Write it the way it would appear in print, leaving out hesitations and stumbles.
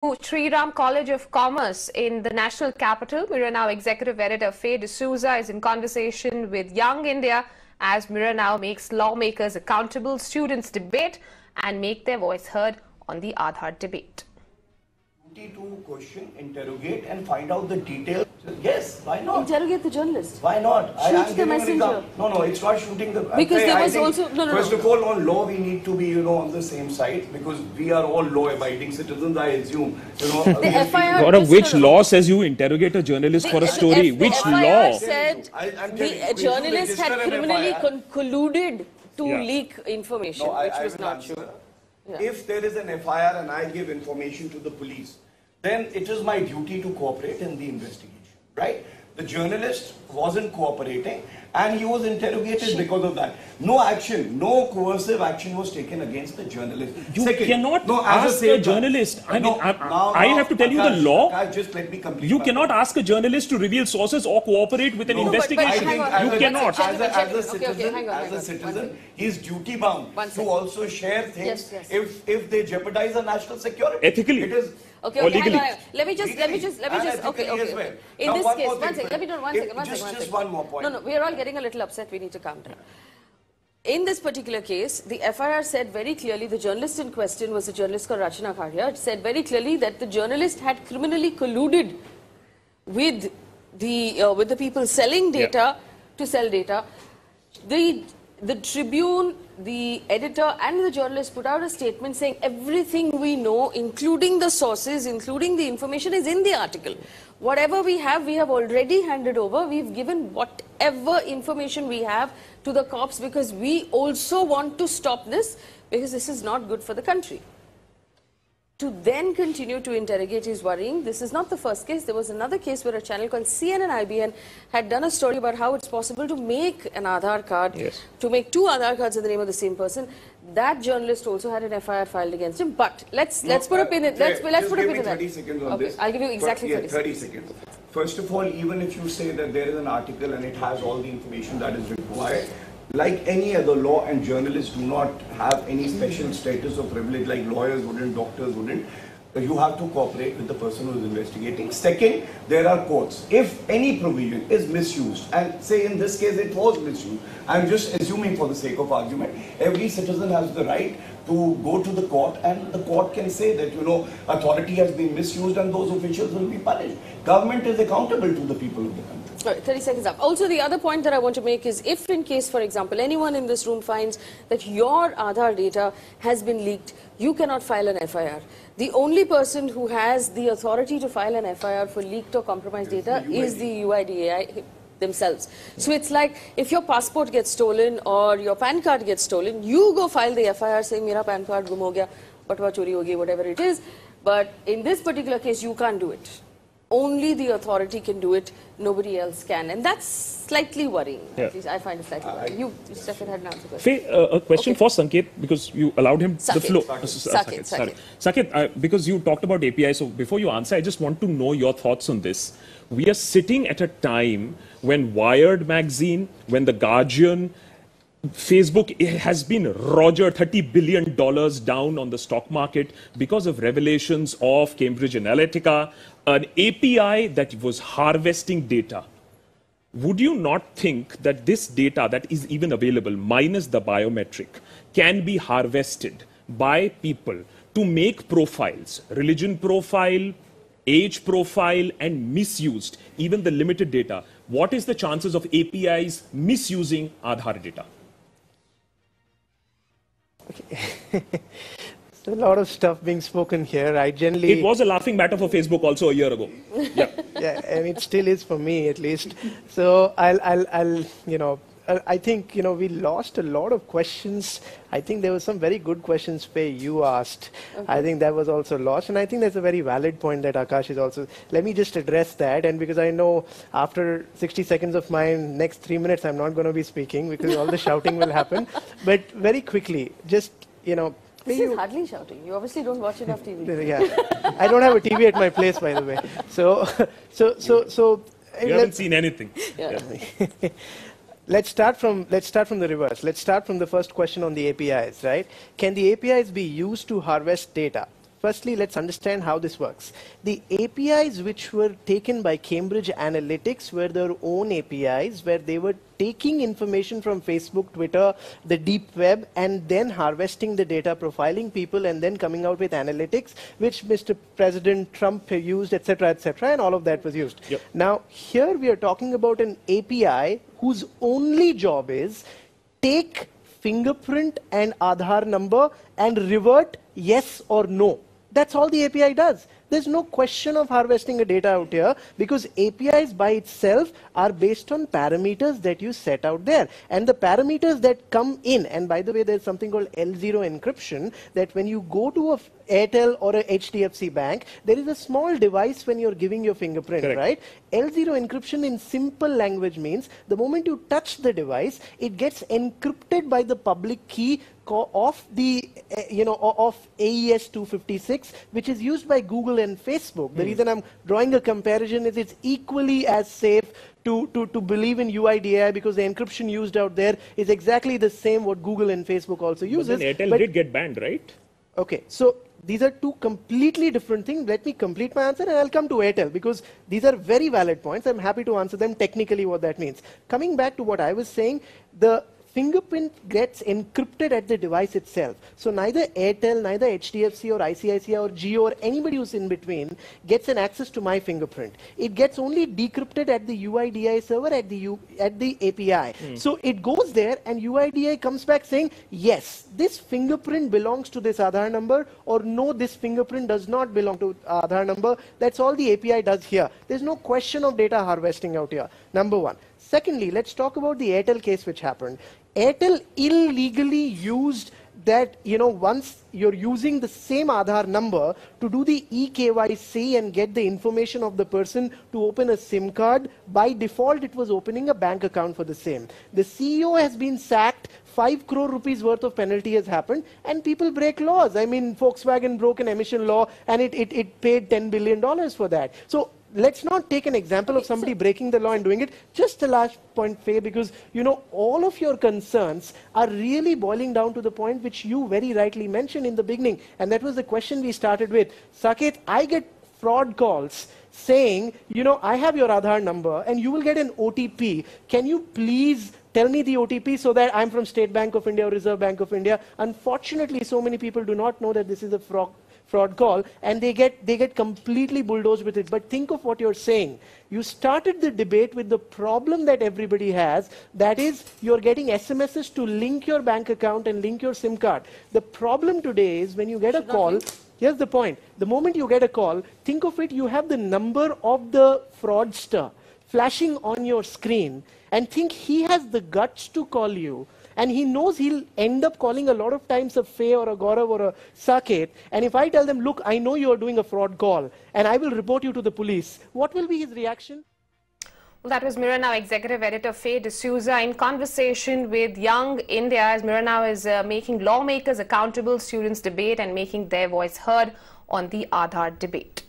Sriram College of Commerce in the national capital. Mirror Now Executive Editor Faye D'Souza is in conversation with Young India as Mirror Now makes lawmakers accountable, students debate and make their voice heard on the Aadhaar debate. To question, interrogate and find out the details. Yes, why not? Interrogate the journalist. Why not? Shoot the messenger. No, it's not shooting the... Because there was also... First of all, on law, we need to be, on the same side because we are all law-abiding citizens, I assume. The FIR... Gaurav, which law says you interrogate a journalist for a story? Which law? Said the journalist had criminally colluded to leak information, which was not true. If there is an FIR and I give information to the police, then it is my duty to cooperate in the investigation, right? The journalist wasn't cooperating and he was interrogated because of that. No action, no coercive action was taken against the journalist. You cannot ask a journalist. I have to tell you the law. Just let me complete. You cannot ask a journalist to reveal sources or cooperate with an investigation. You cannot. As a citizen, he is duty bound to also share things if they jeopardize the national security. Ethically. It is. Okay, hang on. Let me just. Okay. In this case, one second. Let me do one second. Just one more point. No, we are all getting a little upset. We need to calm down. In this particular case, the FIR said very clearly, the journalist in question was a journalist called Rachana Khadia. It said very clearly that the journalist had criminally colluded with the people selling data to sell data. The Tribune, the editor and the journalist put out a statement saying everything we know, including the sources, including the information, is in the article. Whatever we have already handed over. We've given whatever information we have to the cops because we also want to stop this because this is not good for the country. To then continue to interrogate is worrying. This is not the first case. There was another case where a channel called CNN-IBN had done a story about how it's possible to make an Aadhaar card, to make two Aadhaar cards in the name of the same person. That journalist also had an FIR filed against him. But let's put a pin in. Let's put a pin in that. 30 seconds on this. I'll give you exactly 30 seconds. First of all, even if you say that there is an article and it has all the information that is required, like any other law, and journalists do not have any special status of privilege like lawyers wouldn't, doctors wouldn't. You have to cooperate with the person who is investigating. Second, there are courts. If any provision is misused, and say in this case it was misused, I'm just assuming for the sake of argument, every citizen has the right to go to the court and the court can say that, authority has been misused and those officials will be punished. Government is accountable to the people of the country. Sorry, 30 seconds up. Also, the other point that I want to make is if in case, for example, anyone in this room finds that your Aadhaar data has been leaked, you cannot file an FIR. The only person who has the authority to file an FIR for leaked or compromised data is the UIDAI themselves. So it's like if your passport gets stolen or your PAN card gets stolen, you go file the FIR saying, Mera PAN card gum ho gaya, patwa chori ho gayi, whatever it is. But in this particular case, you can't do it. Only the authority can do it, nobody else can. And that's slightly worrying. At least I find it slightly worrying. You, Stefan, had an answer. Faye, a question for Sanket, because you allowed him the floor. Saket, because you talked about API, so before you answer, I just want to know your thoughts on this. We are sitting at a time when Wired magazine, when The Guardian, Facebook has been rogered $30 billion down on the stock market because of revelations of Cambridge Analytica, an API that was harvesting data. Would you not think that this data that is even available, minus the biometric, can be harvested by people to make profiles, religion profile, age profile, and misused, even the limited data? What is the chances of APIs misusing Aadhaar data? Okay. A lot of stuff being spoken here. It was a laughing matter for Facebook also a year ago. Yeah, and it still is for me at least. So I think we lost a lot of questions. I think there were some very good questions, Faye, you asked. Okay. I think that was also lost, and I think that's a very valid point that Akash is also. Let me just address that, and because I know after 60 seconds of mine, next 3 minutes I'm not going to be speaking because all the shouting will happen. But very quickly, just This is hardly shouting. You obviously don't watch enough TV. Yeah, I don't have a TV at my place, by the way. So you haven't seen anything. Yeah. Let's start from the reverse. Let's start from the first question on the APIs, right? Can the APIs be used to harvest data? firstly, let's understand how this works. The APIs which were taken by Cambridge Analytics were their own APIs, where they were taking information from Facebook, Twitter, the deep web, and then harvesting the data, profiling people, and then coming out with analytics, which Mr. President Trump used, etc., and all of that was used. Yep. Now, here we are talking about an API whose only job is take fingerprint and Aadhaar number and revert yes or no. That's all the API does. There's no question of harvesting a data out here, because APIs by itself are based on parameters that you set out there. And the parameters that come in, and by the way, there's something called L0 encryption, that when you go to a Airtel or a HDFC bank, there is a small device when you're giving your fingerprint, Correct. right? L0 encryption in simple language means the moment you touch the device, it gets encrypted by the public key of the, of AES 256, which is used by Google and Facebook. The reason I'm drawing a comparison is it's equally as safe to believe in UIDAI, because the encryption used out there is exactly the same what Google and Facebook also uses. But then Airtel did get banned, right? Okay, so these are two completely different things. Let me complete my answer and I'll come to Airtel, because these are very valid points. I'm happy to answer them technically what that means. Coming back to what I was saying, the fingerprint gets encrypted at the device itself. So neither Airtel, neither HDFC or ICICI or Jio or anybody who's in between gets an access to my fingerprint. It gets only decrypted at the UIDAI server at the API. So it goes there and UIDAI comes back saying, yes, this fingerprint belongs to this Aadhaar number, or no, this fingerprint does not belong to Aadhaar number. That's all the API does here. There's no question of data harvesting out here, number one. Secondly, let's talk about the Airtel case which happened. Airtel illegally used that, once you're using the same Aadhaar number to do the eKYC and get the information of the person to open a SIM card, by default it was opening a bank account for the same. The CEO has been sacked, 5 crore rupees worth of penalty has happened, and people break laws. I mean, Volkswagen broke an emission law and it paid $10 billion for that. So let's not take an example of somebody breaking the law and doing it. Just a last point, Faye, because, all of your concerns are really boiling down to the point which you very rightly mentioned in the beginning. And that was the question we started with. Saket, I get fraud calls saying, I have your Aadhaar number and you will get an OTP. Can you please tell me the OTP so that I'm from State Bank of India or Reserve Bank of India? Unfortunately, so many people do not know that this is a fraud call, and they get completely bulldozed with it. But think of what you're saying. You started the debate with the problem that everybody has, that is, you're getting SMSs to link your bank account and link your SIM card. The problem today is when you get a call, here's the point. The moment you get a call, think of it, you have the number of the fraudster flashing on your screen, and think he has the guts to call you. And he knows he'll end up calling a lot of times a Faye or a Gaurav or a Saket. And if I tell them, look, I know you're doing a fraud call and I will report you to the police, what will be his reaction? Well, that was Mirror Now Executive Editor Faye D'Souza in conversation with Young India, as Mirror Now is making lawmakers accountable, students debate and making their voice heard on the Aadhaar debate.